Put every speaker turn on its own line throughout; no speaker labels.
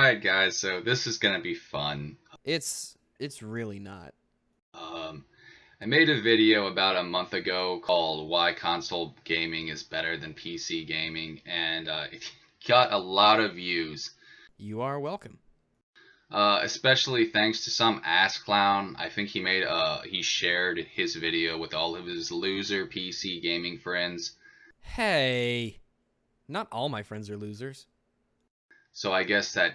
Alright guys, so this is gonna be fun.
It's really not.
Um, I made a video about a month ago called Why Console Gaming is Better Than PC Gaming, and it got a lot of views.
You are welcome.
Especially thanks to some ass clown. I think he shared his video with all of his loser PC gaming friends.
Hey, not all my friends are losers.
So I guess that,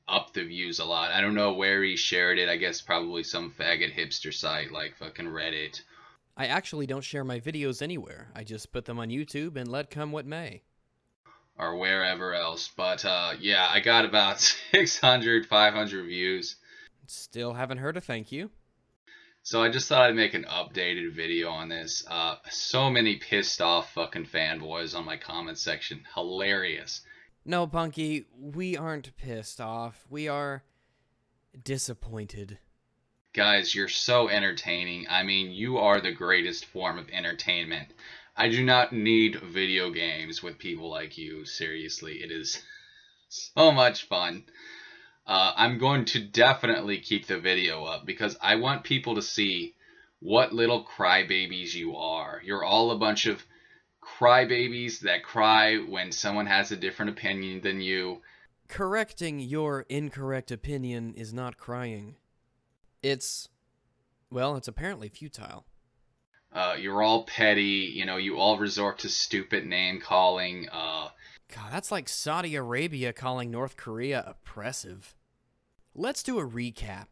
upped the views a lot. I don't know where he shared it. I guess probably some faggot hipster site like fucking Reddit.
I actually don't share my videos anywhere. I just put them on YouTube and let come what may.
Or wherever else. But yeah, I got about 600, 500 views.
Still haven't heard a thank you.
So I just thought I'd make an updated video on this. So many pissed off fucking fanboys on my comment section. Hilarious.
No, Punky, we aren't pissed off. We are disappointed.
Guys, you're so entertaining. I mean, you are the greatest form of entertainment. I do not need video games with people like you. Seriously, it is so much fun. I'm going to definitely keep the video up because I want people to see what little crybabies you are. You're all a bunch of crybabies that cry when someone has a different opinion than you.
Correcting your incorrect opinion is not crying. It's apparently futile.
You're all petty. You all resort to stupid name calling.
God, that's like Saudi Arabia calling North Korea oppressive. Let's do a recap.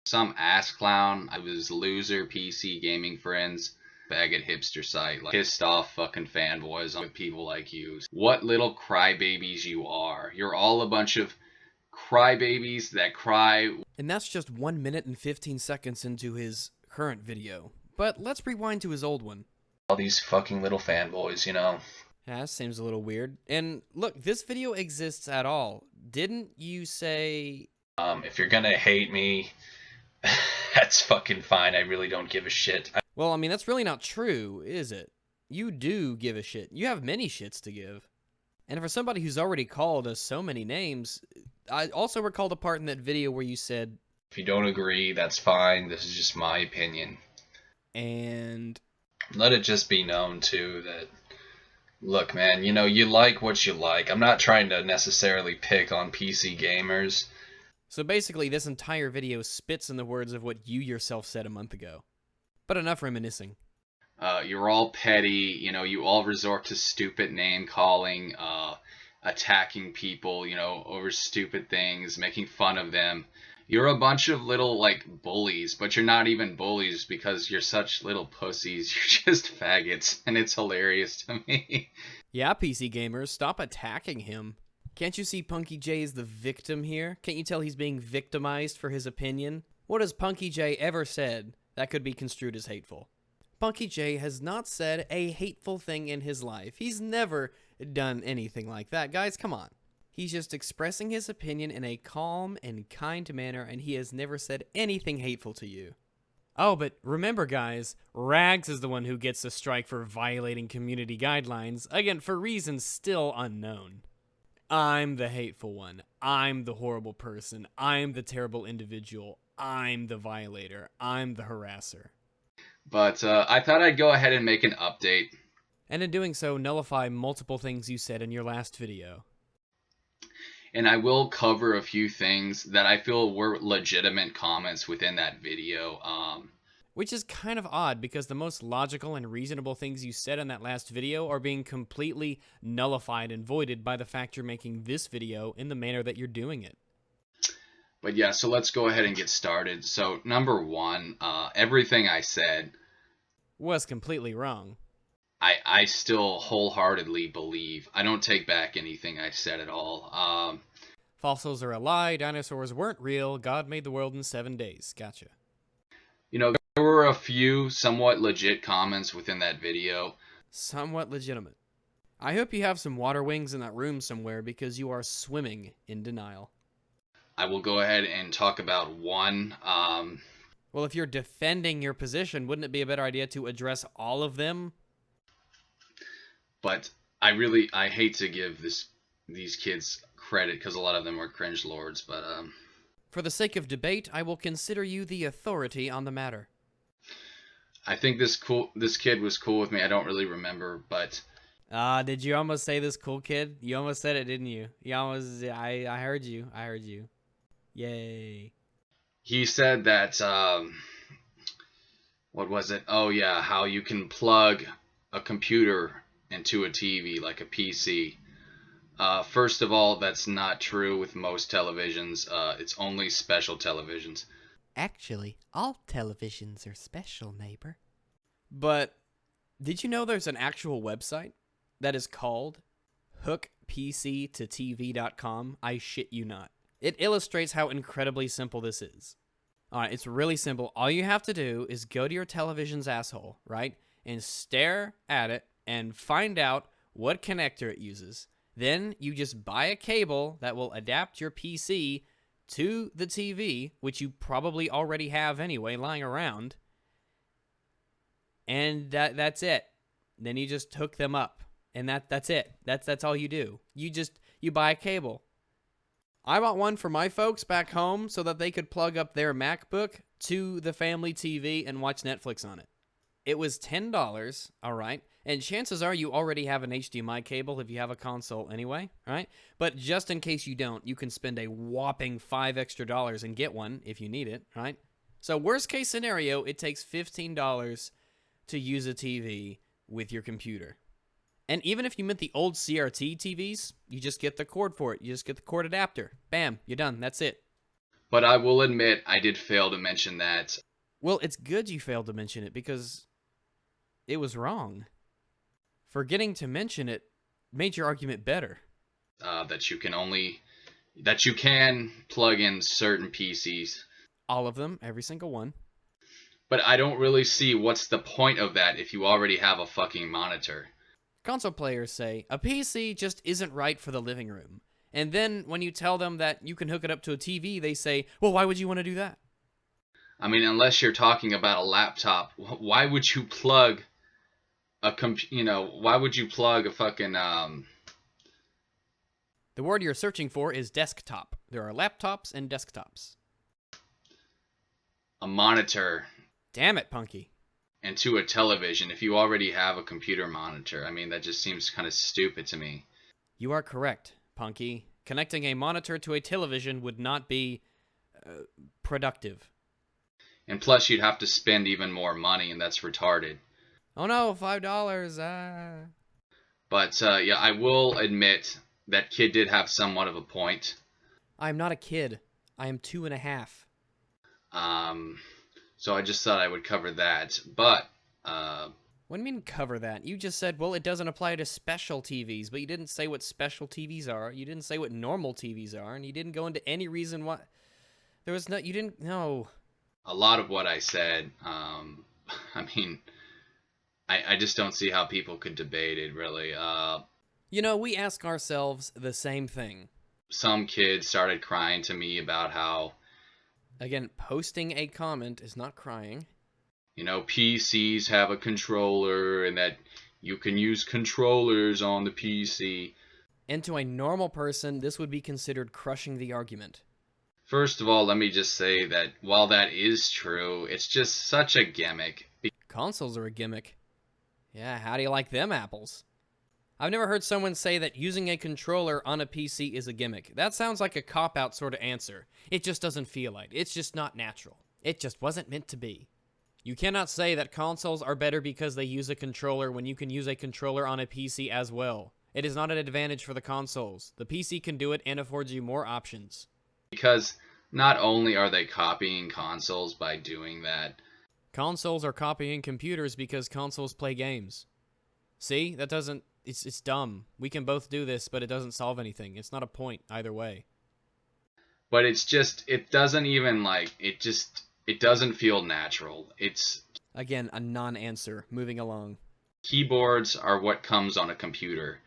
Some ass clown. I was loser PC gaming friends. Faggot hipster site. Like pissed off fucking fanboys with people like you. What little crybabies you are. You're all a bunch of crybabies that cry.
And that's just 1 minute and 15 seconds into his current video. But let's rewind to his old one.
All these fucking little fanboys,
Yeah, that seems a little weird. And look, this video exists at all. Didn't you say...
If you're gonna hate me, that's fucking fine. I really don't give a shit.
Well, I mean, that's really not true, is it? You do give a shit. You have many shits to give. And for somebody who's already called us so many names, I also recall the part in that video where you said...
If you don't agree, that's fine. This is just my opinion.
And...
Let it just be known, too, that... Look, man, you like what you like. I'm not trying to necessarily pick on PC gamers.
So basically, this entire video spits in the words of what you yourself said a month ago. But enough reminiscing.
You're all petty. You all resort to stupid name calling, attacking people, over stupid things, making fun of them. You're a bunch of little, bullies, but you're not even bullies because you're such little pussies. You're just faggots, and it's hilarious to me.
Yeah, PC gamers, stop attacking him. Can't you see Punky Jay is the victim here? Can't you tell he's being victimized for his opinion? What has Punky Jay ever said that could be construed as hateful? Punky Jay has not said a hateful thing in his life. He's never done anything like that. Guys, come on. He's just expressing his opinion in a calm and kind manner, and he has never said anything hateful to you. Oh, but remember, guys, Rags is the one who gets a strike for violating community guidelines, again, for reasons still unknown. I'm the hateful one. I'm the horrible person. I'm the terrible individual. I'm the violator. I'm the harasser.
But I thought I'd go ahead and make an update.
And in doing so, nullify multiple things you said in your last video.
And I will cover a few things that I feel were legitimate comments within that video.
Which is kind of odd because the most logical and reasonable things you said in that last video are being completely nullified and voided by the fact you're making this video in the manner that you're doing it.
But yeah, so let's go ahead and get started. So number one, everything I said
was completely wrong.
I still wholeheartedly believe. I don't take back anything I said at all.
Fossils are a lie. Dinosaurs weren't real. God made the world in 7 days. Gotcha.
There were a few somewhat legit comments within that video.
Somewhat legitimate. I hope you have some water wings in that room somewhere because you are swimming in denial.
I will go ahead and talk about one.
Well, if you're defending your position, wouldn't it be a better idea to address all of them?
But I hate to give this these kids credit because a lot of them were cringe lords. But
For the sake of debate, I will consider you the authority on the matter.
I think this kid was cool with me. I don't really remember, but
Did you almost say this cool kid? You almost said it, didn't you? You almost, I heard you. I heard you. Yay.
he said that, what was it? Oh yeah, how you can plug a computer into a TV like a PC. First of all, that's not true with most televisions. It's only special televisions.
Actually, all televisions are special, neighbor. But did you know there's an actual website that is called hookpc2tv.com? I shit you not. It illustrates how incredibly simple this is. Alright, it's really simple. All you have to do is go to your television's asshole, right? And stare at it and find out what connector it uses. Then you just buy a cable that will adapt your PC to the TV, which you probably already have anyway lying around. And that's it. Then you just hook them up. And that's it. That's all you do. You buy a cable. I bought one for my folks back home so that they could plug up their MacBook to the family TV and watch Netflix on it. It was $10, all right? And chances are you already have an HDMI cable if you have a console anyway, all right? But just in case you don't, you can spend a whopping $5 extra and get one if you need it, right? So worst case scenario, it takes $15 to use a TV with your computer. And even if you meant the old CRT TVs, you just get the cord for it. You just get the cord adapter. Bam, you're done. That's it.
But I will admit, I did fail to mention that.
Well, it's good you failed to mention it because it was wrong. Forgetting to mention it made your argument better.
That you can plug in certain PCs.
All of them, every single one.
But I don't really see what's the point of that if you already have a fucking monitor.
Console players say, a PC just isn't right for the living room. And then when you tell them that you can hook it up to a TV, they say, well, why would you want to do that?
I mean, unless you're talking about a laptop, why would you plug why would you plug a fucking,
The word you're searching for is desktop. There are laptops and desktops.
a monitor
Damn it, Punky.
into a television if you already have a computer monitor? I mean, that just seems kind of stupid to me.
You are correct, Punky. Connecting a monitor to a television would not be productive.
And plus, you'd have to spend even more money, and that's retarded.
Oh no, $5.
But yeah, I will admit that kid did have somewhat of a point.
I am not a kid. I am 2.5.
So I just thought I would cover that. But
What do you mean cover that? You just said, well, it doesn't apply to special TVs, but you didn't say what special TVs are. You didn't say what normal TVs are, and you didn't go into any reason why. There was no, you didn't, no.
a lot of what I said, I mean, I just don't see how people could debate it, really.
You know, we ask ourselves the same thing.
Some kid started crying to me about how,
Again, posting a comment is not crying.
PCs have a controller and that you can use controllers on the PC.
And to a normal person, this would be considered crushing the argument.
First of all, let me just say that while that is true, it's just such a gimmick.
Consoles are a gimmick. Yeah, how do you like them apples? I've never heard someone say that using a controller on a PC is a gimmick. That sounds like a cop-out sort of answer. It just doesn't feel like. It's just not natural. It just wasn't meant to be. You cannot say that consoles are better because they use a controller when you can use a controller on a PC as well. It is not an advantage for the consoles. The PC can do it and affords you more options.
Because not only are they copying consoles by doing that,
Consoles are copying computers because consoles play games. See? That doesn't... It's dumb. We can both do this, but it doesn't solve anything. It's not a point either way.
but it's just, it doesn't even it doesn't feel natural. It's
Again, a non-answer. Moving along.
keyboards are what comes on a computer.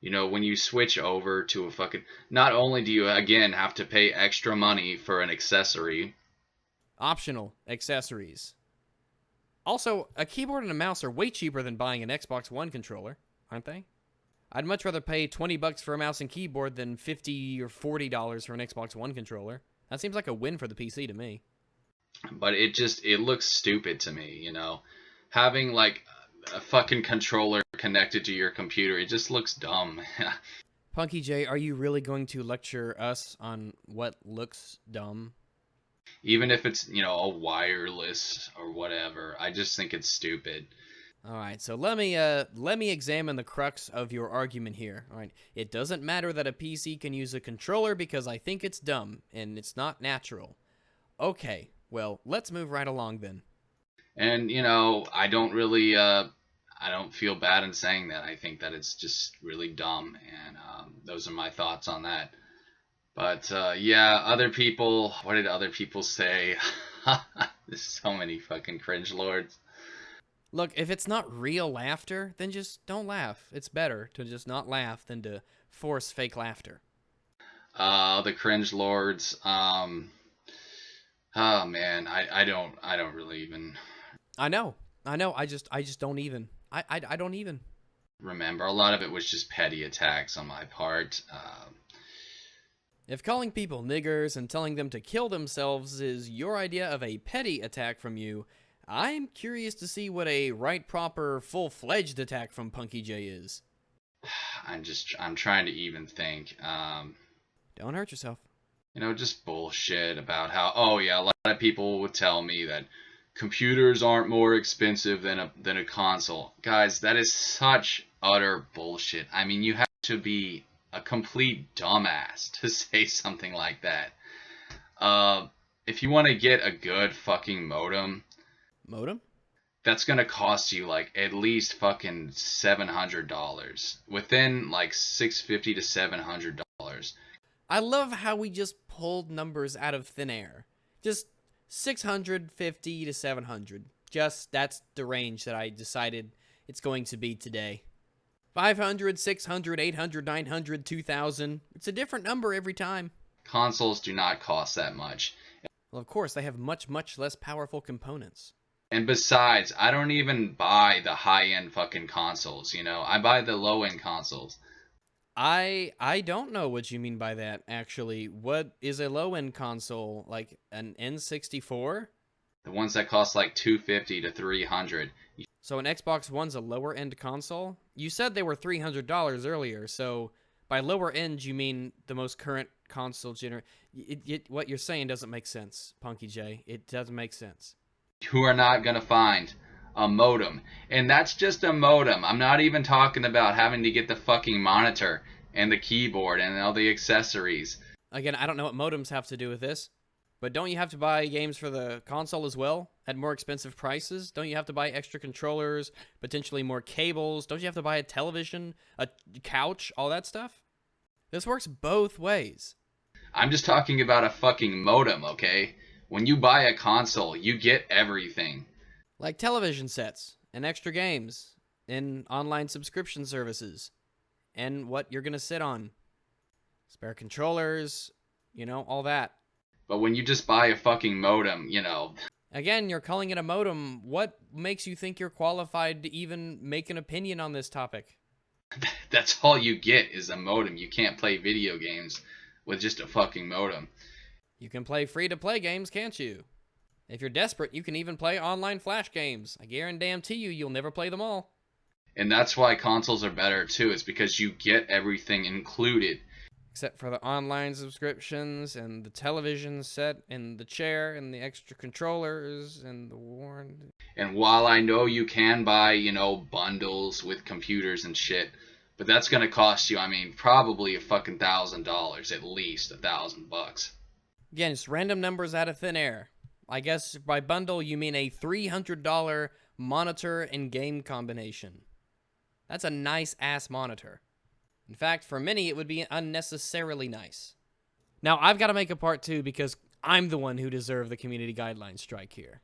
When you switch over to a fucking, not only do you again have to pay extra money for an accessory,
Optional accessories. Also, a keyboard and a mouse are way cheaper than buying an Xbox One controller, aren't they? I'd much rather pay $20 for a mouse and keyboard than $50 or $40 for an Xbox One controller. That seems like a win for the PC to me.
But it looks stupid to me, having like a fucking controller connected to your computer. It just looks dumb.
Punky Jay, are you really going to lecture us on what looks dumb?
Even if it's, a wireless or whatever, I just think it's stupid.
All right, so let me examine the crux of your argument here. All right, it doesn't matter that a PC can use a controller because I think it's dumb and it's not natural. Okay, well, let's move right along then.
And I don't really, I don't feel bad in saying that. I think that it's just really dumb, and those are my thoughts on that. But yeah, other people. What did other people say? There's so many fucking cringe lords.
Look, if it's not real laughter, then just don't laugh. It's better to just not laugh than to force fake laughter.
The cringe lords. Oh man, I don't really even.
I know. I just don't even. I don't even
remember. A lot of it was just petty attacks on my part.
If calling people niggers and telling them to kill themselves is your idea of a petty attack from you, I'm curious to see what a right proper full-fledged attack from Punky Jay is.
I'm trying to even think.
Don't hurt yourself.
Just bullshit about how, oh yeah, a lot of people would tell me that computers aren't more expensive than a console. Guys, that is such utter bullshit. I mean, you have to be a complete dumbass to say something like that. If you want to get a good fucking modem, that's gonna cost you like at least fucking $700. Within like $650 to $700.
I love how we just pulled numbers out of thin air. Just 650 to 700. Just that's the range that I decided it's going to be today. 500, 600, 800, 900, 2000. It's a different number every time.
Consoles do not cost that much.
Well, of course, they have much, much less powerful components.
And besides, I don't even buy the high-end fucking consoles, I buy the low-end consoles.
I don't know what you mean by that, actually. What is a low-end console? Like an N64?
The ones that cost like $250 to $300.
So an Xbox One's a lower-end console? You said they were $300 earlier, so by lower-end you mean the most current console what you're saying doesn't make sense, Punky Jay. It doesn't make sense.
You are not going to find a modem. And that's just a modem. I'm not even talking about having to get the fucking monitor and the keyboard and all the accessories.
Again, I don't know what modems have to do with this, but don't you have to buy games for the console as well at more expensive prices? Don't you have to buy extra controllers, potentially more cables? Don't you have to buy a television, a couch, all that stuff? This works both ways.
I'm just talking about a fucking modem, okay? When you buy a console, you get everything.
Like television sets, and extra games, and online subscription services, and what you're going to sit on. Spare controllers, all that.
But when you just buy a fucking modem,
Again, you're calling it a modem. What makes you think you're qualified to even make an opinion on this topic?
That's all you get is a modem. You can't play video games with just a fucking modem.
You can play free-to-play games, can't you? If you're desperate, you can even play online flash games. I guarantee you'll never play them all.
And that's why consoles are better, too. It's because you get everything included.
Except for the online subscriptions, and the television set, and the chair, and the extra controllers, and the warranty.
And while I know you can buy, bundles with computers and shit, but that's going to cost you, probably a fucking $1,000. At least $1,000.
Again, it's random numbers out of thin air. I guess by bundle you mean a $300 monitor and game combination. That's a nice-ass monitor. In fact, for many, it would be unnecessarily nice. Now, I've got to make a part 2 because I'm the one who deserved the community guidelines strike here.